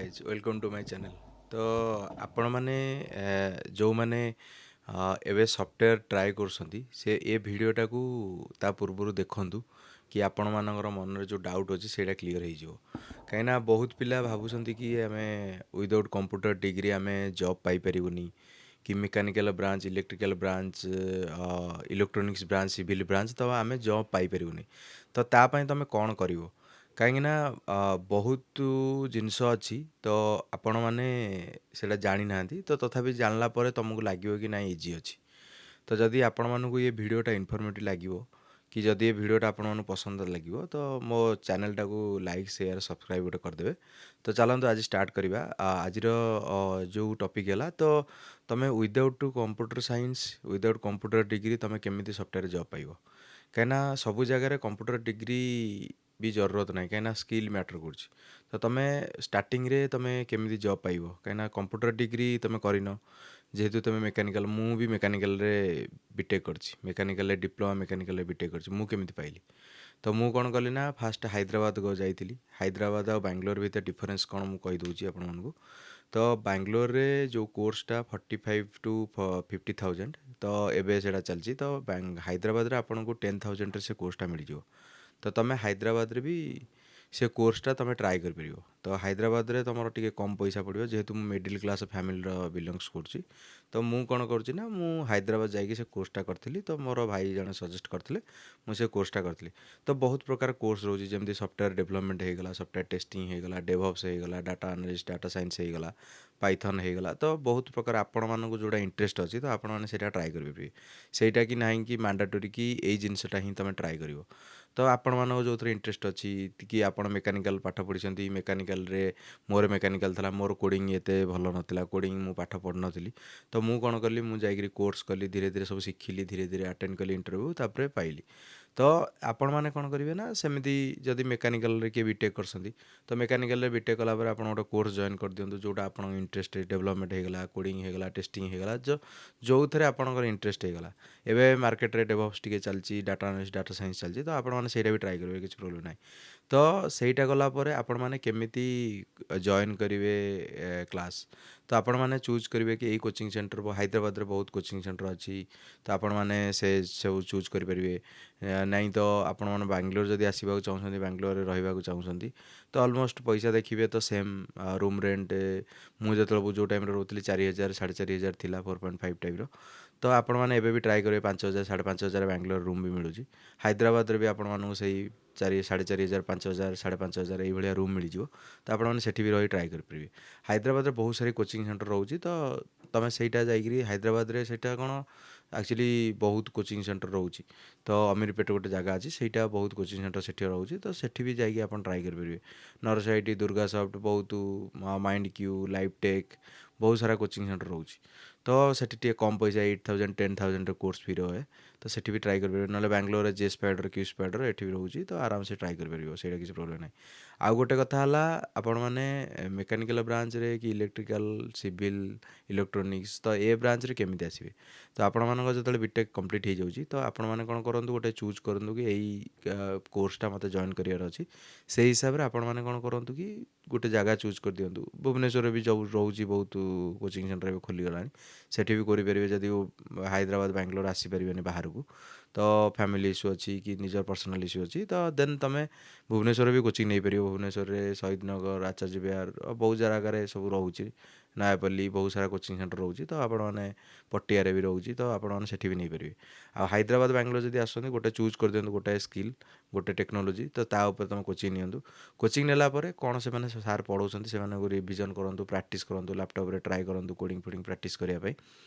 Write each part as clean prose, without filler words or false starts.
Guys welcome to my channel. ତ ଆପଣମାନେ ଯେଉଁମାନେ ଏବେ ସଫ୍ଟୱେର୍ ଟ୍ରାଏ କରୁଛନ୍ତି ସେ ଏ ଭିଡ଼ିଓଟାକୁ ତା ପୂର୍ବରୁ ଦେଖନ୍ତୁ କି ଆପଣମାନଙ୍କର ମନରେ ଯେଉଁ ଡାଉଟ୍ ଅଛି ସେଇଟା କ୍ଲିଅର୍ ହେଇଯିବ। କାହିଁକିନା ବହୁତ ପିଲା ଭାବୁଛନ୍ତି କି ଆମେ ୱିଦାଉଟ୍ କମ୍ପ୍ୟୁଟର ଡିଗ୍ରୀ ଆମେ ଜବ୍ ପାଇପାରିବୁନି କି mechanical branch, electrical branch, electronics branch, civil branch ତ ଆମେ ଜବ୍ ପାଇପାରିବୁନି। ତ ତା ପାଇଁ ତୁମେ କ'ଣ କରିବ? କାହିଁକିନା ବହୁତ ଜିନିଷ ଅଛି ତ ଆପଣମାନେ ସେଇଟା ଜାଣିନାହାନ୍ତି ତ ତଥାପି ଜାଣିଲା ପରେ ତୁମକୁ ଲାଗିବ କି ନାଇଁ ଇଜି ଅଛି। ତ ଯଦି ଆପଣମାନଙ୍କୁ ଏ ଭିଡ଼ିଓଟା ଇନଫର୍ମେଟିଭ୍ ଲାଗିବ କି ଯଦି ଏ ଭିଡ଼ିଓଟା ଆପଣମାନଙ୍କୁ ପସନ୍ଦ ଲାଗିବ ତ ମୋ ଚ୍ୟାନେଲ୍ଟାକୁ ଲାଇକ୍ ସେୟାର ସବସ୍କ୍ରାଇବ୍ ଗୋଟେ କରିଦେବେ। ତ ଚାଲନ୍ତୁ ଆଜି ଷ୍ଟାର୍ଟ କରିବା। ଆଜିର ଯେଉଁ ଟପିକ୍ ହେଲା ତ ତୁମେ without computer science, without computer degree ତୁମେ କେମିତି ସଫ୍ଟୱେର୍ ଜବ୍ ପାଇବ। କାହିଁକିନା ସବୁ ଜାଗାରେ କମ୍ପ୍ୟୁଟର ଡିଗ୍ରୀ ବି ଜରୁରତ ନାହିଁ, କାହିଁକିନା ସ୍କିଲ୍ ମ୍ୟାଟର୍ କରୁଛି। ତ ତୁମେ ଷ୍ଟାର୍ଟିଂରେ ତୁମେ କେମିତି ଜବ୍ ପାଇବ, କାହିଁକିନା କମ୍ପ୍ୟୁଟର ଡିଗ୍ରୀ ତୁମେ କରିନ, ଯେହେତୁ ତୁମେ ମେକାନିକାଲ୍, ମୁଁ ବି ମେକାନିକାଲ୍ରେ ବିଟେକ୍ କରିଛି, ମେକାନିକାଲ୍ରେ ଡିପ୍ଲୋମା ମେକାନିକାଲ୍ରେ ବିଟେକ୍ କରିଛି। ମୁଁ କେମିତି ପାଇଲି? ତ ମୁଁ କ'ଣ କଲି ନା ଫାଷ୍ଟ ହାଇଦ୍ରାବାଦ ଯାଇଥିଲି। ହାଇଦ୍ରାବାଦ ଆଉ ବାଙ୍ଗାଲୋର ଭିତରେ ଡିଫରେନ୍ସ କ'ଣ ମୁଁ କହିଦେଉଛି ଆପଣମାନଙ୍କୁ। ତ ବାଙ୍ଗାଲୋରରେ ଯେଉଁ କୋର୍ସଟା 45,000 to 50,000 ତ ଏବେ ସେଇଟା ଚାଲିଛି। ତ ହାଇଦ୍ରାବାଦରେ ଆପଣଙ୍କୁ 10,000ରେ ସେ କୋର୍ସଟା ମିଳିଯିବ। ତ ତୁମେ ହାଇଦ୍ରାବାଦରେ ବି ସେ କୋର୍ସଟା ତୁମେ ଟ୍ରାଏ କରିପାରିବ। ତ ହାଇଦ୍ରାବାଦରେ ତୁମର ଟିକେ କମ୍ ପଇସା ପଡ଼ିବ, ଯେହେତୁ ମୁଁ ମିଡ଼ିଲ୍ କ୍ଲାସ୍ ଫ୍ୟାମିଲିର ବିଲଙ୍ଗସ୍ କରୁଛି। ତ ମୁଁ କ'ଣ କରୁଛି ନା ମୁଁ ହାଇଦ୍ରାବାଦ ଯାଇକି ସେ କୋର୍ସଟା କରିଥିଲି। ତ ମୋର ଭାଇ ଜଣେ ସଜେଷ୍ଟ କରିଥିଲେ, ମୁଁ ସେ କୋର୍ସଟା କରିଥିଲି। ତ ବହୁତ ପ୍ରକାର କୋର୍ସ ରହୁଛି, ଯେମିତି ସଫ୍ଟୱେର୍ ଡେଭଲପମେଣ୍ଟ ହେଇଗଲା, ସଫ୍ଟୱେର୍ ଟେଷ୍ଟିଂ ହେଇଗଲା, ଡେଭଅପ୍ସ ହେଇଗଲା, ଡାଟା ଆନାଲିଷ୍ଟ, ଡାଟା ସାଇନ୍ସ ହେଇଗଲା, ପାଇଥନ୍ ହେଇଗଲା। ତ ବହୁତ ପ୍ରକାର ଆପଣମାନଙ୍କୁ ଯେଉଁଟା ଇଣ୍ଟରେଷ୍ଟ ଅଛି ତ ଆପଣମାନେ ସେଇଟା ଟ୍ରାଏ କରିପାରିବେ। ସେଇଟା କି ନାହିଁ କି ମାଣ୍ଡାଟୋରି କି ଏଇ ଜିନିଷଟା ହିଁ ତୁମେ ଟ୍ରାଏ କରିବ। ତ ଆପଣମାନଙ୍କ ଯେଉଁଥିରେ ଇଣ୍ଟରେଷ୍ଟ ଅଛି କି ଆପଣ ମେକାନିକାଲ୍ ପାଠ ପଢ଼ିଛନ୍ତି, ମେକାନିକାଲ୍ରେ ମୋର ମେକାନିକାଲ୍ ଥିଲା, ମୋର କୋଡ଼ିଂ ଏତେ ଭଲ ନଥିଲା, କୋଡ଼ିଂ ମୁଁ ପାଠ ପଢ଼ିନଥିଲି। ତ ମୁଁ କ'ଣ କଲି, ମୁଁ ଯାଇକିରି କୋର୍ସ କଲି, ଧୀରେ ଧୀରେ ସବୁ ଶିଖିଲି, ଧୀରେ ଧୀରେ ଆଟେଣ୍ଡ କଲି ଇଣ୍ଟରଭ୍ୟୁ, ତାପରେ ପାଇଲି। ତ ଆପଣମାନେ କ'ଣ କରିବେ ନା ସେମିତି ଯଦି ମେକାନିକାଲ୍ରେ କିଏ ବିଟେକ୍ କରିଛନ୍ତି ତ ମେକାନିକାଲ୍ରେ ବିଟେକ୍ କଲା ପରେ ଆପଣ ଗୋଟେ କୋର୍ସ ଜଏନ୍ କରିଦିଅନ୍ତୁ ଯେଉଁଟା ଆପଣଙ୍କ ଇଣ୍ଟରେଷ୍ଟ, ଡେଭଲପମେଣ୍ଟ ହେଇଗଲା, କୋଡ଼ିଂ ହେଇଗଲା, ଟେଷ୍ଟିଂ ହେଇଗଲା, ଯେଉଁଥିରେ ଆପଣଙ୍କର ଇଣ୍ଟରେଷ୍ଟ ହେଇଗଲା। ଏବେ ମାର୍କେଟରେ ଡେଭଅପ୍ସ ଟିକେ ଚାଲିଛି, ଡାଟା ଆନାଲିଷ୍ଟ, ଡାଟା ସାଇନ୍ସ ଚାଲିଛି, ତ ଆପଣମାନେ ସେଇଟା ବି ଟ୍ରାଏ କରିବେ, କିଛି ପ୍ରୋବ୍ଲେମ୍ ନାହିଁ। ତ ସେଇଟା ଗଲା ପରେ ଆପଣମାନେ କେମିତି ଜଏନ୍ କରିବେ କ୍ଲାସ୍। ତ ଆପଣମାନେ ଚୁଜ୍ କରିବେ କି ଏଇ କୋଚିଂ ସେଣ୍ଟର, ହାଇଦ୍ରାବାଦରେ ବହୁତ କୋଚିଂ ସେଣ୍ଟର ଅଛି, ତ ଆପଣମାନେ ସେ ସବୁ ଚୁଜ୍ କରିପାରିବେ। ନାଇଁ ତ ଆପଣମାନେ ବାଙ୍ଗାଲୋର ଯଦି ଆସିବାକୁ ଚାହୁଁଛନ୍ତି, ବାଙ୍ଗାଲୋରରେ ରହିବାକୁ ଚାହୁଁଛନ୍ତି, ତ ଅଲମୋଷ୍ଟ ପଇସା ଦେଖିବେ ତ ସେମ୍ ରୁମ୍ ରେଣ୍ଟ। ମୁଁ ଯେତେବେଳେ ଯେଉଁ ଟାଇମ୍ରେ ରହୁଥିଲି 4,000 4,500 ଥିଲା, 4.5 ଟାଇପ୍ର। ତ ଆପଣମାନେ ଏବେ ବି ଟ୍ରାଏ କରିବେ, 5,000 5,500 ବାଙ୍ଗାଲୋର ରୁମ୍ ବି ମିଳୁଛି। ହାଇଦ୍ରାବାଦରେ ବି ଆପଣମାନଙ୍କୁ ସେଇ 4,500 5,000 5,500 ଏଇଭଳିଆ ରୁମ୍ ମିଳିଯିବ। ତ ଆପଣମାନେ ସେଠି ବି ରହି ଟ୍ରାଏ କରିପାରିବେ। ହାଇଦ୍ରାବାଦରେ ବହୁତ ସାରି କୋଚିଂ ସେଣ୍ଟର ରହୁଛି, ତ ତୁମେ ସେଇଟା ଯାଇକିରି ହାଇଦ୍ରାବାଦରେ ସେଇଟା କ'ଣ ଆକ୍ଚୁଆଲି ବହୁତ କୋଚିଂ ସେଣ୍ଟର ରହୁଛି। ତ ଅମିରପେଟ ଗୋଟେ ଜାଗା ଅଛି, ସେଇଟା ବହୁତ କୋଚିଂ ସେଣ୍ଟର ସେଠି ରହୁଛି, ତ ସେଠି ବି ଯାଇକି ଆପଣ ଟ୍ରାଏ କରିପାରିବେ। ନରସାଇଟ୍, ଦୁର୍ଗା ସଫ୍ଟ, ବହୁତ ମାଇଣ୍ଡ କ୍ୟୁ, ଲାଇଫ୍ ଟେକ୍, ବହୁତ ସାରା କୋଚିଂ ସେଣ୍ଟର ରହୁଛି। ତ ସେଠି ଟିକେ କମ୍ ପଇସା, 8,000 10,000ର କୋର୍ସ ଫି ରହେ। ତ ସେଠି ବି ଟ୍ରାଏ କରିପାରିବେ। ନହେଲେ ବାଙ୍ଗାଲୋରରେ ଜେ ସ୍ପାଇଡର, କ୍ୟୁ ସ୍ପାଇଡର ଏଠି ବି ରହୁଛି, ତ ଆରାମସେ ଟ୍ରାଏ କରିପାରିବ, ସେଇଟା କିଛି ପ୍ରୋବ୍ଲେମ୍ ନାହିଁ। ଆଉ ଗୋଟେ କଥା ହେଲା, ଆପଣମାନେ ମେକାନିକାଲ୍ ବ୍ରାଞ୍ଚରେ କି ଇଲେକ୍ଟ୍ରିକାଲ୍, ସିଭିଲ୍, ଇଲେକ୍ଟ୍ରୋନିକ୍ସ ତ ଏ ବ୍ରାଞ୍ଚରେ କେମିତି ଆସିବେ। ତ ଆପଣମାନଙ୍କ ଯେତେବେଳେ ବିଟେକ୍ କମ୍ପ୍ଲିଟ୍ ହେଇଯାଉଛି ତ ଆପଣମାନେ କ'ଣ କରନ୍ତୁ, ଗୋଟେ ଚୁଜ୍ କରନ୍ତୁ କି ଏଇ କୋର୍ସଟା ମୋତେ ଜଏନ୍ କରିବାର ଅଛି। ସେଇ ହିସାବରେ ଆପଣମାନେ କ'ଣ କରନ୍ତୁ କି ଗୋଟେ ଜାଗା ଚୁଜ୍ କରିଦିଅନ୍ତୁ। ଭୁବନେଶ୍ୱରରେ ବି ଯେଉଁ ରହୁଛି ବହୁତ କୋଚିଂ ସେଣ୍ଟର ଏବେ ଖୋଲିଗଲାଣି, ସେଠି ବି କରିପାରିବେ। ଯଦି ହାଇଦ୍ରାବାଦ, ବାଙ୍ଗାଲୋର ଆସିପାରିବେନି ବାହାରକୁ, ତ ଫ୍ୟାମିଲି ଇସ୍ୟୁ ଅଛି କି ନିଜର ପର୍ସନାଲ୍ ଇସ୍ୟୁ ଅଛି, ତ ଦେନ୍ ତୁମେ ଭୁବନେଶ୍ୱରରେ ବି କୋଚିଂ ନେଇପାରିବ। ଭୁବନେଶ୍ୱରରେ ଶହୀଦନଗର, ଆଚାର୍ଯ୍ୟ ବିହାର, ବହୁତ ଜାଗାରେ ସବୁ ରହୁଛି, ନୟାପଲ୍ଲୀ, ବହୁତ ସାରା କୋଚିଂ ସେଣ୍ଟର ରହୁଛି। ତ ଆପଣମାନେ ପଟିଆରେ ବି ରହୁଛି, ତ ଆପଣମାନେ ସେଠି ବି ନେଇପାରିବେ। ଆଉ ହାଇଦ୍ରାବାଦ, ବାଙ୍ଗାଲୋର ଯଦି ଆସୁଛନ୍ତି, ଗୋଟେ ଚୁଜ୍ କରିଦିଅନ୍ତୁ, ଗୋଟେ ସ୍କିଲ୍, ଗୋଟେ ଟେକ୍ନୋଲୋଜି, ତ ତା ଉପରେ ତୁମେ କୋଚିଂ ନିଅନ୍ତୁ। କୋଚିଂ ନେଲା ପରେ କ'ଣ ସେମାନେ ସାର୍ ପଢ଼ାଉଛନ୍ତି ସେମାନଙ୍କୁ ରିଭିଜନ୍ କରନ୍ତୁ, ପ୍ରାକ୍ଟିସ୍ କରନ୍ତୁ, ଲ୍ୟାପଟପ୍ରେ ଟ୍ରାଏ କରନ୍ତୁ, କୋଡ଼ିଂ ଫୋଡ଼ିଂ ପ୍ରାକ୍ଟିସ୍ କରିବା ପାଇଁ।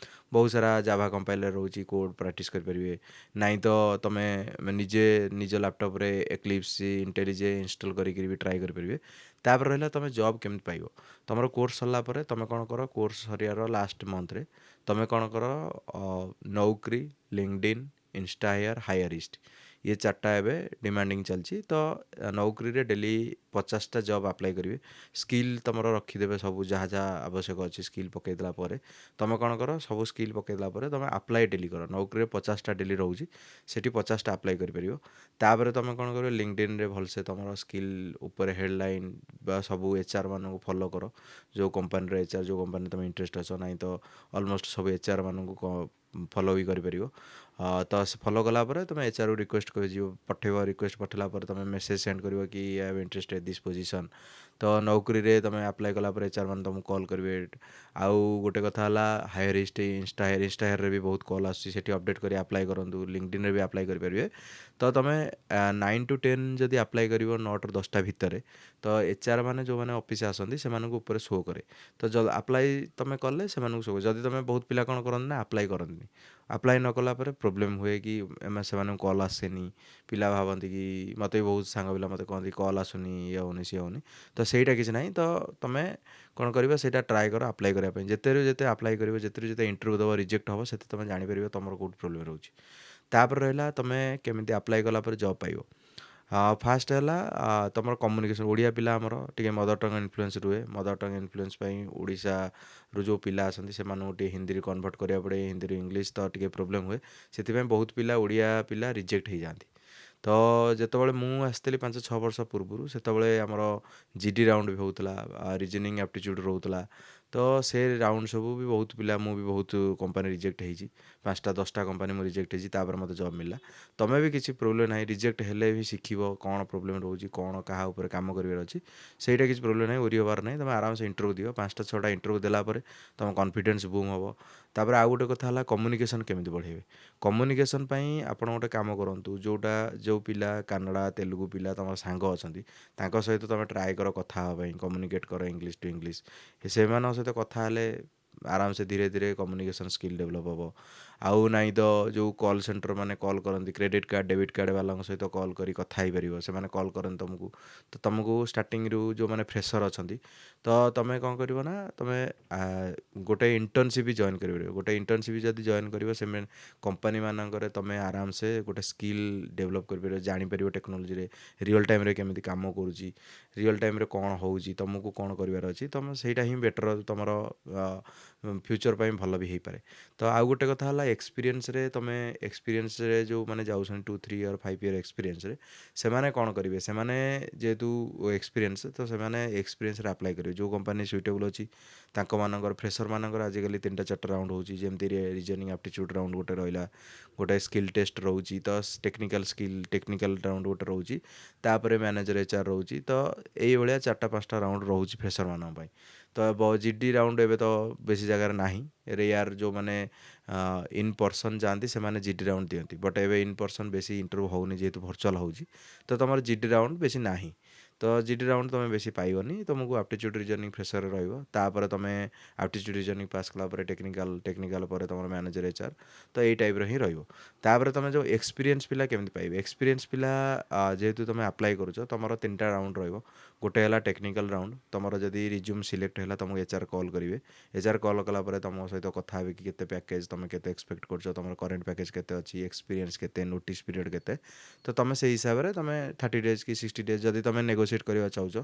ବହୁତ ସାରା ଜାଭା କମ୍ପାଇଲର୍ ରହୁଛି, କୋଡ଼୍ ପ୍ରାକ୍ଟିସ୍ କରିପାରିବେ। ନାଇଁ ତ ତୁମେ ନିଜେ ନିଜ ଲ୍ୟାପଟପ୍ରେ ଏକ୍ଲିପ୍ସ, ଇଣ୍ଟେଲିଜେ ଇନଷ୍ଟଲ୍ କରିକିରି ବି ଟ୍ରାଏ କରିପାରିବେ। ତାପରେ ରହିଲା ତୁମେ ଜବ୍ କେମିତି ପାଇବ। ତୁମର କୋର୍ସ ସରିଲା ପରେ ତୁମେ କ'ଣ କର, କୋର୍ସ ସରିବାର ଲାଷ୍ଟ ମନ୍ଥରେ ତୁମେ କ'ଣ କର, ନୌକ୍ରି, ଲିଙ୍କଡଇନ୍, ଇନଷ୍ଟାହାୟାର, ହାୟାରିଷ୍ଟ ये 4ଟା ଏବେ ଡିମାଣ୍ଡିଂ ଚାଲିଛି। ତ ନୌକରୀରେ ଡେଲି 50ଟା ଜବ୍ ଆପ୍ଲାଏ କରିବେ। ସ୍କିଲ୍ ତମର ରଖିଦେବେ, ସବୁ ଯାହା ଯାହା ଆବଶ୍ୟକ ଅଛି ସ୍କିଲ୍ ପକେଇଦେଲା ପରେ ତମେ କ'ଣ କର, ସବୁ ସ୍କିଲ୍ ପକେଇଦେଲା ପରେ ତମେ ଆପ୍ଲାଏ ଡେଲି କର। ନୌକରୀରେ 50ଟା ଡେଲି ରହୁଛି, ସେଠି 50ଟା ଆପ୍ଲାଏ କରିପାରିବ। ତାପରେ ତମେ କ'ଣ କରିବ, ଲିଙ୍କଡଇନ୍‌ରେ ଭଲସେ ତମର ସ୍କିଲ୍ ଉପରେ ହେଡ଼ଲାଇନ୍ ବା ସବୁ ଏଚ୍ଆର୍ ମାନଙ୍କୁ ଫଲୋ କର। ଯେଉଁ କମ୍ପାନୀର ଏଚ୍ଆର୍, ଯେଉଁ କମ୍ପାନୀରେ ତମେ ଇଣ୍ଟରେଷ୍ଟ ଅଛ, ନାହିଁ ତ ଅଲମୋଷ୍ଟ ସବୁ ଏଚ୍ଆର୍ ମାନଙ୍କୁ ଫଲୋ ବି କରିପାରିବ। ତ ସେ ଫଲୋ କଲା ପରେ ତମେ ଏଚ୍ଆର୍‌କୁ ରିକ୍ୱେଷ୍ଟ କରିଯିବ, ପଠାଇବ। ରିକ୍ୱେଷ୍ଟ ପଠାଇଲା ପରେ ତମେ ମେସେଜ୍ ସେଣ୍ଡ କରିବ କି I have interested this position. ତ ନୌକରୀରେ ତମେ ଆପ୍ଲାଏ କଲା ପରେ ଏଚ୍ଆର୍ ମାନେ ତମକୁ କଲ୍ କରିବେ। ଆଉ ଗୋଟେ କଥା ହେଲା ହାୟର ଇନଷ୍ଟା ହାୟରରେ ବି ବହୁତ କଲ୍ ଆସୁଛି, ସେଠି ଅପଡ଼େଟ୍ କରି ଆପ୍ଲାଏ କରନ୍ତୁ। ଲିଙ୍କଡଇନ୍‌ରେ ବି ଆପ୍ଲାଏ କରିପାରିବେ। ତ ତମେ 9 to 10 ଯଦି ଆପ୍ଲାଏ କରିବ 9ଟାରୁ 10ଟା ଭିତରେ, ତ ଏଚ୍ଆର୍ ମାନେ ଯେଉଁମାନେ ଅଫିସ୍ ଆସନ୍ତି ସେମାନଙ୍କୁ ଉପରେ ଶୋ କରେ। ତ ଆପ୍ଲାଏ ତମେ କଲେ ସେମାନଙ୍କୁ ଶୋ, ଯଦି ତମେ ବହୁତ ପିଲା କ'ଣ କରନ୍ତି ନା ଆପ୍ଲାଏ କରନ୍ତିନି। ଆପ୍ଲାଏ ନ କଲା ପରେ ପ୍ରୋବ୍ଲେମ୍ ହୁଏ କି ସେମାନଙ୍କୁ କଲ୍ ଆସେନି। ପିଲା ଭାବନ୍ତି କି, ମୋତେ ବି ବହୁତ ସାଙ୍ଗ ପିଲା ମୋତେ କହନ୍ତି କଲ୍ ଆସୁନି, ଇଏ ହେଉନି ସିଏ ହେଉନି। ତ ସେଇଟା କିଛି ନାହିଁ। ତ ତମେ କ'ଣ କରିବ, ସେଇଟା ଟ୍ରାଏ କର ଆପ୍ଲାଏ କରିବା ପାଇଁ। ଯେତେରୁ ଯେତେ ଆପ୍ଲାଏ କରିବ, ଯେତେରୁ ଯେତେ ଇଣ୍ଟରଭ୍ୟୁ ଦେବ, ରିଜେକ୍ଟ ହେବ, ସେତେ ତମେ ଜାଣିପାରିବ ତମର କେଉଁଠି ପ୍ରୋବ୍ଲେମ୍ ରହୁଛି। ତାପରେ ରହିଲା ତମେ କେମିତି ଆପ୍ଲାଏ କଲା ପରେ ଜବ୍ ପାଇବ। ଫାଷ୍ଟ ହେଲା ତମର କମ୍ୟୁନିକେସନ୍। ଓଡ଼ିଆ ପିଲା ଆମର ଟିକେ ମଦର ଟଙ୍ଗ ଇନଫ୍ଲୁଏନ୍ସ ରୁହେ। ମଦର ଟଙ୍ଗ ଇନଫ୍ଲୁଏନ୍ସ ପାଇଁ ଓଡ଼ିଶାରୁ ଯେଉଁ ପିଲା ଆସନ୍ତି ସେମାନଙ୍କୁ ଟିକେ ହିନ୍ଦୀରେ କନଭର୍ଟ କରିବାକୁ ପଡ଼େ। ହିନ୍ଦୀରୁ ଇଂଲିଶ ତ ଟିକେ ପ୍ରୋବ୍ଲେମ୍ ହୁଏ। ସେଥିପାଇଁ ବହୁତ ପିଲା ଓଡ଼ିଆ ପିଲା ରିଜେକ୍ଟ ହେଇଯାଆନ୍ତି। ତ ଯେତେବେଳେ ମୁଁ ଆସିଥିଲି 5-6 ବର୍ଷ ପୂର୍ବରୁ, ସେତେବେଳେ ଆମର ଜିଡି ରାଉଣ୍ଡ ବି ହେଉଥିଲା, ରିଜନିଂ ଆପ୍ଟିଚ୍ୟୁଡ଼୍ ରହୁଥିଲା। ତ ସେ ରାଉଣ୍ଡ ସବୁ ବି ବହୁତ ପିଲା, ମୁଁ ବି ବହୁତ କମ୍ପାନୀ ରିଜେକ୍ଟ ହେଇଛି। 5ଟା-10ଟା କମ୍ପାନୀ ମୁଁ ରିଜେକ୍ଟ ହେଇଛି, ତାପରେ ମୋତେ ଜବ୍ ମିଳିଲା। ତମେ ବି କିଛି ପ୍ରୋବ୍ଲେମ୍ ନାହିଁ, ରିଜେକ୍ଟ ହେଲେ ବି ଶିଖିବ କ'ଣ ପ୍ରୋବ୍ଲେମ୍ ରହୁଛି, କ'ଣ କାହା ଉପରେ କାମ କରିବାର ଅଛି। ସେଇଟା କିଛି ପ୍ରୋବ୍ଲେମ୍ ନାହିଁ, ଓରି ହେବାର ନାହିଁ। ତମେ ଆରାମସେ ଇଣ୍ଟରଭ୍ୟୁ ଦିଅ। 5ଟା-6ଟା ଇଣ୍ଟରଭ୍ୟୁ ଦେଲା ପରେ ତମ କନଫିଡେନ୍ସ ବୁମ୍ ହେବ। ତାପରେ ଆଉ ଗୋଟେ କଥା ହେଲା କମ୍ୟୁନିକେସନ୍ କେମିତି ବଢ଼େଇବେ। କମ୍ୟୁନିକେସନ୍ ପାଇଁ ଆପଣ ଗୋଟେ କାମ କରନ୍ତୁ, ଯେଉଁ ପିଲା କାନାଡ଼ା, ତେଲୁଗୁ ପିଲା ତମର ସାଙ୍ଗ ଅଛନ୍ତି, ତାଙ୍କ ସହିତ ତମେ ଟ୍ରାଏ କର କଥା ହେବା ପାଇଁ। କମ୍ୟୁନିକେଟ୍ କର ଇଂଲିଶ ଟୁ ଇଂଲିଶ। ସେମାନଙ୍କ ସହିତ କଥା ହେଲେ ଆରାମସେ ଧୀରେ ଧୀରେ କମ୍ୟୁନିକେସନ୍ ସ୍କିଲ୍ ଡେଭଲପ୍ ହେବ। ଆଉ ନାହିଁ ତ ଯେଉଁ କଲ୍ ସେଣ୍ଟର ମାନେ କଲ୍ କରନ୍ତି, କ୍ରେଡ଼ିଟ୍ କାର୍ଡ଼, ଡେବିଟ୍ କାର୍ଡ଼ ବାଲାଙ୍କ ସହିତ କଲ୍ କରି କଥା ହେଇପାରିବ। ସେମାନେ କଲ୍ କରନ୍ତି ତମକୁ। ତ ତମକୁ ଷ୍ଟାର୍ଟିଂରୁ ଯେଉଁମାନେ ଫ୍ରେସର୍ ଅଛନ୍ତି, ତ ତମେ କ'ଣ କରିବ ନା, ତମେ ଗୋଟେ ଇଣ୍ଟର୍ନସିପ୍ ବି ଜଏନ୍ କରିପାରିବ। ଗୋଟେ ଇଣ୍ଟର୍ନସିପ୍ ଯଦି ଜଏନ୍ କରିବ, ସେମାନେ କମ୍ପାନୀ ମାନଙ୍କରେ ତମେ ଆରାମସେ ଗୋଟେ ସ୍କିଲ୍ ଡେଭଲପ୍ କରିପାରିବ। ଜାଣିପାରିବ ଟେକ୍ନୋଲୋଜିରେ ରିଅଲ୍ ଟାଇମ୍‌ରେ କେମିତି କାମ କରୁଛି, ରିଅଲ୍ ଟାଇମ୍‌ରେ କ'ଣ ହେଉଛି, ତମକୁ କ'ଣ କରିବାର ଅଛି। ତମେ ସେଇଟା ହିଁ ବେଟର୍ ତମର ଫ୍ୟୁଚର୍ ପାଇଁ ଭଲ ବି ହେଇପାରେ। ତ ଆଉ ଗୋଟେ କଥା ହେଲା ଏକ୍ସପିରିଏନ୍ସରେ, ତମେ ଏକ୍ସପିରିଏନ୍ସରେ ଯେଉଁମାନେ ଯାଉଛନ୍ତି 2-3 ଇୟର୍ 5 ଇୟର୍ ଏକ୍ସପିରିଏନ୍ସରେ, ସେମାନେ କ'ଣ କରିବେ, ସେମାନେ ଯେହେତୁ ଏକ୍ସପିରିଏନ୍ସ, ତ ସେମାନେ ଏକ୍ସପିରିଏନ୍ସରେ ଆପ୍ଲାଏ କରିବେ। ଯେଉଁ କମ୍ପାନୀ ସୁଇଟେବୁଲ୍ ଅଛି ତାଙ୍କମାନଙ୍କର, ଫ୍ରେସର୍ ମାନଙ୍କର ଆଜିକାଲି 3ଟା-4ଟା ରାଉଣ୍ଡ ହେଉଛି। ଯେମିତି ରିଜନିଂ ଆପ୍ଟିଚ୍ୟୁଡ଼୍ ରାଉଣ୍ଡ ଗୋଟେ ରହିଲା, ଗୋଟେ ସ୍କିଲ୍ ଟେଷ୍ଟ ରହୁଛି, ତ ଟେକ୍ନିକାଲ୍ ରାଉଣ୍ଡ ଗୋଟେ ରହୁଛି, ତାପରେ ମ୍ୟାନେଜର୍ ଏଚ୍ଆର୍ ରହୁଛି। ତ ଏଇଭଳିଆ 4ଟା-5ଟା ରାଉଣ୍ଡ ରହୁଛି ଫ୍ରେସର୍ ମାନଙ୍କ ପାଇଁ। ତ ଜିଡି ରାଉଣ୍ଡ ଏବେ ତ ବେଶୀ ଜାଗାରେ ନାହିଁ। ରେୟାର ଯେଉଁମାନେ ଇନ୍ ପର୍ସନ୍ ଯାଆନ୍ତି ସେମାନେ ଜିଡି ରାଉଣ୍ଡ ଦିଅନ୍ତି। ବଟ୍ ଏବେ ଇନ୍ ପର୍ସନ୍ ବେଶୀ ଇଣ୍ଟରଭ୍ୟୁ ହେଉନି, ଯେହେତୁ ଭର୍ଚୁଆଲ୍ ହେଉଛି। ତ ତମର ଜିଡି ରାଉଣ୍ଡ ବେଶୀ ନାହିଁ। ତ ଜିଡି ରାଉଣ୍ଡ ତମେ ବେଶୀ ପାଇବନି। ତମକୁ ଆପ୍ଟିଚ୍ୟୁଡ଼୍ ରିଜନିଂ ଫ୍ରେସର୍‌ରେ ରହିବ। ତାପରେ ତମେ ଆପ୍ଟିଚ୍ୟୁଡ଼୍ ରିଜନିଂ ପାସ୍ କଲା ପରେ ଟେକ୍ନିକାଲ୍ ପରେ ତମର ମ୍ୟାନେଜର୍ ଏଚ୍ଆର୍। ତ ଏଇ ଟାଇପ୍‌ର ହିଁ ରହିବ। ତାପରେ ତମେ ଯେଉଁ ଏକ୍ସପିରିଏନ୍ସ ପିଲା କେମିତି ପାଇବେ, ଏକ୍ସପିରିଏନ୍ସ ପିଲା ଯେହେତୁ ତମେ ଆପ୍ଲାଏ କରୁଛ, ତମର 3ଟା ରାଉଣ୍ଡ ରହିବ। ଗୋଟେ ହେଲା ଟେକ୍ନିକାଲ୍ ରାଉଣ୍ଡ। ତମର ଯଦି ରିଜ୍ୟୁମ୍ ସିଲେକ୍ଟ ହେଲା, ତମକୁ ଏଚ୍ଆର୍ କଲ୍ କରିବେ। ଏଚ୍ଆର୍ କଲ୍ କଲା ପରେ ତମ ସହିତ କଥା ହେବେ କି କେତେ ପ୍ୟାକେଜ୍, ତମେ କେତେ ଏକ୍ସପେକ୍ଟ କରୁଛ, ତମର କରେଣ୍ଟ ପ୍ୟାକେଜ୍ କେତେ ଅଛି, ଏକ୍ସପିରିଏନ୍ସ କେତେ, ନୋଟିସ୍ ପିରିୟଡ଼ କେତେ। ତ ତମେ ସେଇ ହିସାବରେ ତମେ 30 ଡେଜ୍ କି 60 ଡେଜ୍ ଯଦି ତମେ ନେଗୋସିଏଟ୍ କରିବାକୁ ଚାହୁଁଛ,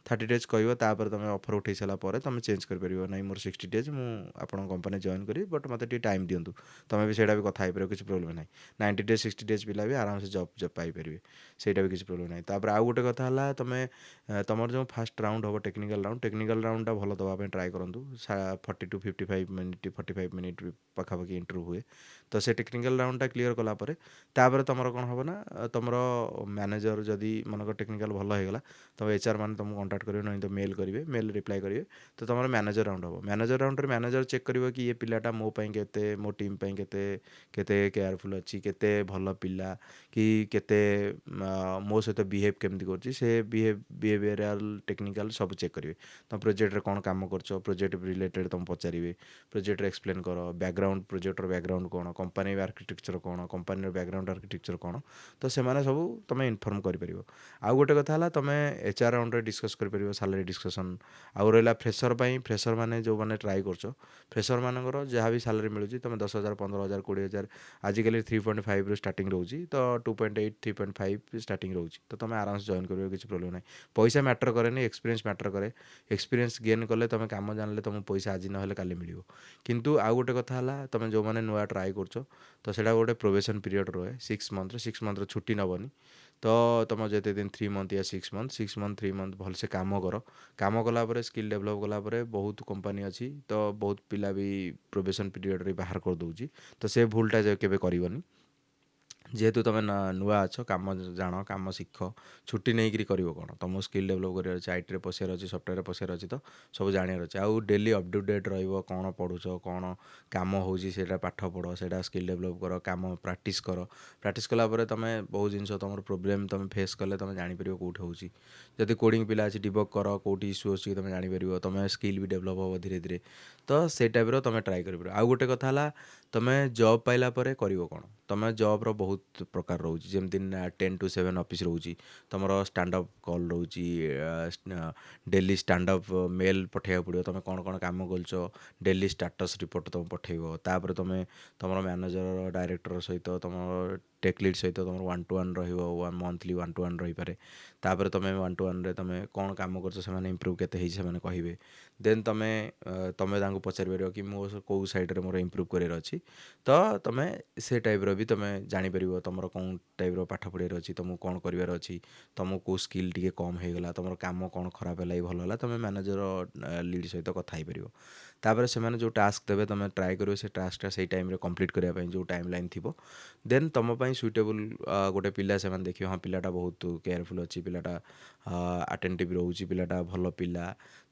30 ଡେଜ୍ କହିବ। ତାପରେ ତମେ ଅଫର୍ ଉଠେଇ ସାରିଲା ପରେ ତମେ ଚେଞ୍ଜ କରିପାରିବ। ନାହିଁ ମୋର 60 ଡେଜ୍, ମୁଁ ଆପଣଙ୍କ କମ୍ପାନୀ ଜଏନ୍ କରିବି, ବଟ୍ ମୋତେ ଟିକେ ଟାଇମ୍ ଦିଅନ୍ତୁ। ତମେ ବି ସେଇଟା ବି କଥା ହେଇପାରିବ, କିଛି ପ୍ରୋବ୍ଲେମ୍ ନାହିଁ। 90 ଡେଜ୍ 60 ଡେଜ୍ ପିଲା ବି ଆରାମସେ ଜବ୍ ପାଇପାରିବେ। ସେଇଟା ବି କିଛି ପ୍ରୋବ୍ଲେମ୍ ନାହିଁ। ତାପରେ ଆଉ ଗୋଟେ କଥା ହେଲା, ତମର ଯେଉଁ ଫାଷ୍ଟ ରାଉଣ୍ଡ ହେବ ଟେକ୍ନିକାଲ୍ ରାଉଣ୍ଡଟା ଭଲ ଦେବା ପାଇଁ ଟ୍ରାଏ କରନ୍ତୁ। 45 ମିନିଟ୍ ପାଖାପାଖି ଇଣ୍ଟରଭ୍ୟୁ ହୁଏ। ତ ସେ ଟେକ୍ନିକାଲ୍ ରାଉଣ୍ଡଟା କ୍ଲିୟର୍ କଲା ପରେ ତାପରେ ତମର କ'ଣ ହେବ ନା, ତମର ମ୍ୟାନେଜର୍ ଯଦି ମନେକର ଟେକ୍ନିକାଲ୍ ଭଲ ହେଇଗଲା, ତମ ଏଚ୍ଆର୍ ମାନେ ତମକୁ କଣ୍ଟାକ୍ଟ କରିବେ, ନାହିଁ ତ ମେଲ୍ କରିବେ, ମେଲ୍ ରିପ୍ଲାଏ କରିବେ। ତ ତମର ମ୍ୟାନେଜର୍ ରାଉଣ୍ଡ ହେବ। ମ୍ୟାନେଜର୍ ରାଉଣ୍ଡରେ ମ୍ୟାନେଜର୍ ଚେକ୍ କରିବ କି ଏ ପିଲାଟା ମୋ ପାଇଁ କେତେ, ମୋ ଟିମ୍ ପାଇଁ କେତେ କେତେ କେୟାରଫୁଲ୍ ଅଛି, କେତେ ଭଲ ପିଲା, କି କେତେ ମୋ ସହିତ ବିହେଭ୍ କେମିତି କରୁଛି। ସେ ବିହେଭିଅର୍ ମ୍ୟାନେଜରିଆଲ୍ ଟେକ୍ନିକାଲ୍ ସବୁ ଚେକ୍ କରିବେ। ତୁମ ପ୍ରୋଜେକ୍ଟରେ କ'ଣ କାମ କରୁଛ, ପ୍ରୋଜେକ୍ଟ ରିଲେଟେଡ୍ ତୁମ ପଚାରିବେ, ପ୍ରୋଜେକ୍ଟରେ ଏକ୍ସପ୍ଲେନ୍ କର, ବ୍ୟାକଗ୍ରାଉଣ୍ଡ ପ୍ରୋଜେକ୍ଟର ବ୍ୟାକଗ୍ରାଉଣ୍ଡ କ'ଣ, କମ୍ପାନୀ ଆର୍କିଟେକ୍ଚର କ'ଣ, କମ୍ପାନୀର ବ୍ୟାକଗ୍ରାଉଣ୍ଡ ଆର୍କିଟେକ୍ଚର କ'ଣ, ତ ସେମାନେ ସବୁ ତୁମେ ଇନଫର୍ମ କରିପାରିବ। ଆଉ ଗୋଟେ କଥା ହେଲା ତୁମେ HR ରାଉଣ୍ଡରେ ଡିସ୍କସ୍ କରିପାରିବ ସାଲାରୀ ଡିସ୍କସନ୍। ଆଉ ରହିଲା ଫ୍ରେସର୍ ପାଇଁ, ଫ୍ରେସର୍ ମାନେ ଯେଉଁମାନେ ଟ୍ରାଏ କରୁଛ, ଫ୍ରେସର୍ ମାନଙ୍କର ଯାହା ବି ସାଲାରୀ ମିଳୁଛି ତୁମେ 10,000 15,000 20,000 ଆଜିକାଲି 3.5ରୁ ଷ୍ଟାର୍ଟିଂ ରହୁଛି, ତ 2.8 3.5 ଷ୍ଟାର୍ଟିଂ ରହୁଛି, ତ ତୁମେ ଆରାମସେ ଜଏନ୍ କରିବ, କିଛି ପ୍ରୋବ୍ଲେମ୍ ନାହିଁ। ପଇସା ମ୍ୟାଟର କରେନି, ଏକ୍ସପିରିଏନ୍ସ ମ୍ୟାଟର କରେ। ଏକ୍ସପିରିଏନ୍ସ ଗେନ୍ କଲେ ତୁମେ କାମ ଜାଣିଲେ ତୁମକୁ ପଇସା ଆଜି ନହେଲେ କାଲି ମିଳିବ। କିନ୍ତୁ ଆଉ ଗୋଟେ କଥା ହେଲା ତୁମେ ଯେଉଁମାନେ ନୂଆ ଟ୍ରାଏ କରୁଛ, ତ ସେଇଟା ଗୋଟେ ପ୍ରୋବେସନ୍ ପିରିୟଡ଼ ରହେ 6 ମନ୍ଥର ଛୁଟି ନେବନି। ତ ତୁମ ଯେତେ ଦିନ 3 ମନ୍ଥ ୟା 6 ମନ୍ଥ 3 ମନ୍ଥ ଭଲସେ କାମ କର। କାମ କଲା ପରେ ସ୍କିଲ୍ ଡେଭଲପ୍ କଲା ପରେ ବହୁତ କମ୍ପାନୀ ଅଛି, ତ ବହୁତ ପିଲା ବି ପ୍ରୋବେସନ୍ ପିରିୟଡ଼ରେ ବାହାର କରିଦେଉଛି। ତ ସେ ଭୁଲଟା କେବେ କରିବନି। ଯେହେତୁ ତୁମେ ନୂଆ ଅଛ, କାମ ଜାଣ, କାମ ଶିଖ। ଛୁଟି ନେଇକରି କରିବ କ'ଣ, ତୁମକୁ ସ୍କିଲ୍ ଡେଭଲପ୍ କରିବାର ଅଛି, ଆଇଟିରେ ପଶିବାର ଅଛି, ସଫ୍ଟୱେରରେ ପଶିବାର ଅଛି, ତ ସବୁ ଜାଣିବାର ଅଛି। ଆଉ ଡେଲି ଅପ୍ ଟୁ ଡେଟ୍ ରହିବ, କ'ଣ ପଢ଼ୁଛ, କ'ଣ କାମ ହେଉଛି ସେଇଟା ପାଠ ପଢ଼, ସେଇଟା ସ୍କିଲ୍ ଡେଭଲପ୍ କର, କାମ ପ୍ରାକ୍ଟିସ୍ କର। ପ୍ରାକ୍ଟିସ୍ କଲା ପରେ ତୁମେ ବହୁତ ଜିନିଷ ତୁମର ପ୍ରୋବ୍ଲେମ୍ ତୁମେ ଫେସ୍ କଲେ ତୁମେ ଜାଣିପାରିବ କେଉଁଠି ହେଉଛି। ଯଦି କୋଡ଼ିଂ ପିଲା ଅଛି ଡିବଗ୍ କର, କେଉଁଠି ଇସ୍ୟୁ ଅଛି ତୁମେ ଜାଣିପାରିବ, ତୁମେ ସ୍କିଲ୍ ବି ଡେଭଲପ୍ ହେବ ଧୀରେ ଧୀରେ। ତ ସେଇ ଟାଇପ୍ର ତୁମେ ଟ୍ରାଏ କରିପାରିବ। ଆଉ ଗୋଟେ କଥା ହେଲା ତୁମେ ଜବ୍ ପାଇଲା ପରେ କରିବ କ'ଣ। ତୁମେ ଜବ୍ର ବହୁତ ପ୍ରକାର ରହୁଛି, ଯେମିତି 10 to 7 ଅଫିସ୍ ରହୁଛି, ତୁମର ଷ୍ଟାଣ୍ଡଅପ୍ କଲ୍ ରହୁଛି, ଡେଲି ଷ୍ଟାଣ୍ଡଅପ୍ ମେଲ୍ ପଠାଇବାକୁ ପଡ଼ିବ, ତୁମେ କ'ଣ କ'ଣ କାମ କରୁଛ, ଡେଲି ଷ୍ଟାଟସ୍ ରିପୋର୍ଟ ତୁମେ ପଠାଇବ। ତାପରେ ତୁମେ ତୁମର ମ୍ୟାନେଜର ଡାଇରେକ୍ଟର ସହିତ, ତୁମର ଟେକ୍ ଲିଡ୍ ସହିତ ତୁମର 1-to-1 ରହିବ, ମନ୍ଥଲି 1-to-1 ରହିପାରେ। ତାପରେ ତୁମେ 1-to-1ରେ ତୁମେ କ'ଣ କାମ କରୁଛ, ସେମାନେ ଇମ୍ପ୍ରୁଭ୍ କେତେ ହେଇଛି ସେମାନେ କହିବେ। ଦେନ୍ ତୁମେ ତାଙ୍କୁ ପଚାରିପାରିବ କି ମୋ କେଉଁ ସାଇଡ଼୍ରେ ମୋର ଇମ୍ପ୍ରୁଭ୍ କରିବାର ଅଛି। ତ ତୁମେ ସେ ଟାଇପ୍ର ବି ତୁମେ ଜାଣିପାରିବ ତୁମର କେଉଁ ଟାଇପ୍ର ପାଠ ପଢ଼ିବାର ଅଛି, ତୁମକୁ କ'ଣ କରିବାର ଅଛି, ତୁମକୁ କେଉଁ ସ୍କିଲ୍ ଟିକେ କମ୍ ହେଇଗଲା, ତୁମର କାମ କ'ଣ ଖରାପ ହେଲା କି ଭଲ ହେଲା, ତୁମେ ମ୍ୟାନେଜର ଲିଡ୍ ସହିତ କଥା ହେଇପାରିବ। ତାପରେ ସେମାନେ ଯେଉଁ ଟାସ୍କ ଦେବେ ତୁମେ ଟ୍ରାଏ କରିବ ସେ ଟାସ୍କଟା ସେଇ ଟାଇମ୍ରେ କମ୍ପ୍ଲିଟ୍ କରିବା ପାଇଁ, ଯେଉଁ ଟାଇମ୍ ଲାଇନ୍ ଥିବ। ଦେନ୍ ତୁମ ପାଇଁ ସୁଇଟେବୁଲ୍ ଗୋଟେ ପିଲା ସେମାନେ ଦେଖିବେ, ହଁ ପିଲାଟା ବହୁତ କେୟାରଫୁଲ୍ ଅଛି, ପିଲାଟା ଆଟେଣ୍ଟିଭ୍ ରହୁଛି, ପିଲାଟା ଭଲ ପିଲା,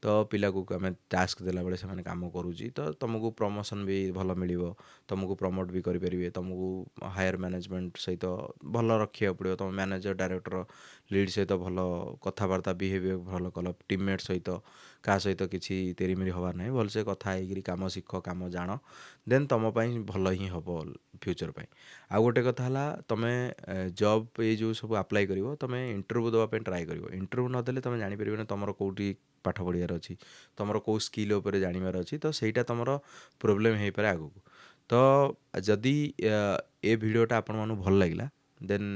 ତ ପିଲାକୁ ଆମେ ଟାସ୍କ ଦେଲାବେଳେ ସେମାନେ କାମ କରୁଛି, ତ ତୁମକୁ ପ୍ରମୋସନ୍ ବି ଭଲ ମିଳିବ, ତୁମକୁ ପ୍ରମୋଟ୍ ବି କରିପାରିବେ, ତୁମକୁ ହାୟର ମ୍ୟାନେଜମେଣ୍ଟ ସହିତ ଭଲ ରଖିବାକୁ ପଡ଼ିବ। ତୁମ ମ୍ୟାନେଜର ଡାଇରେକ୍ଟର ଲିଡ୍ ସହିତ ଭଲ କଥାବାର୍ତ୍ତା ବିହେଭିୟର୍ ଭଲ କଲ, ଟିମ୍ମେଟ୍ ସହିତ କାହା ସହିତ କିଛି ତେରିମିରି ହେବାର ନାହିଁ, ଭଲସେ କଥା ହେଇକିରି କାମ ଶିଖ, କାମ ଜାଣ, ଦେନ୍ ତୁମ ପାଇଁ ଭଲ ହିଁ ହେବ ଫ୍ୟୁଚର୍ ପାଇଁ। ଆଉ ଗୋଟେ କଥା ହେଲା ତୁମେ ଜବ୍ ଏଇ ଯେଉଁ ସବୁ ଆପ୍ଲାଏ କରିବ, ତୁମେ ଇଣ୍ଟରଭ୍ୟୁ ଦେବା ପାଇଁ ଟ୍ରାଏ କରିବ। ଇଣ୍ଟରଭ୍ୟୁ ନଦେଲେ ତୁମେ ଜାଣିପାରିବନି ତୁମର କେଉଁଠି ପାଠ ପଢ଼ିବାର ଅଛି, ତୁମର କେଉଁ ସ୍କିଲ୍ ଉପରେ ଜାଣିବାର ଅଛି, ତ ସେଇଟା ତୁମର ପ୍ରୋବ୍ଲେମ୍ ହେଇପାରେ ଆଗକୁ। ତ ଯଦି ଏ ଭିଡ଼ିଓଟା ଆପଣମାନଙ୍କୁ ଭଲ ଲାଗିଲା, ଦେନ୍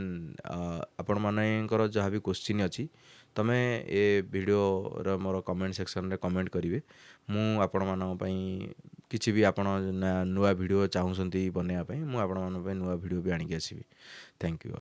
ଆପଣମାନଙ୍କର ଯାହା ବି କୋଶ୍ଚିନ୍ ଅଛି ତୁମେ ଏ ଭିଡ଼ିଓର ମୋର କମେଣ୍ଟ ସେକ୍ସନ୍ରେ କମେଣ୍ଟ କରିବେ। ମୁଁ ଆପଣମାନଙ୍କ ପାଇଁ କିଛି ବି ଆପଣ ନୂଆ ଭିଡ଼ିଓ ଚାହୁଁଛନ୍ତି ବନେଇବା ପାଇଁ, ମୁଁ ଆପଣମାନଙ୍କ ପାଇଁ ନୂଆ ଭିଡ଼ିଓ ବି ଆଣିକି ଆସିବି। Thank you.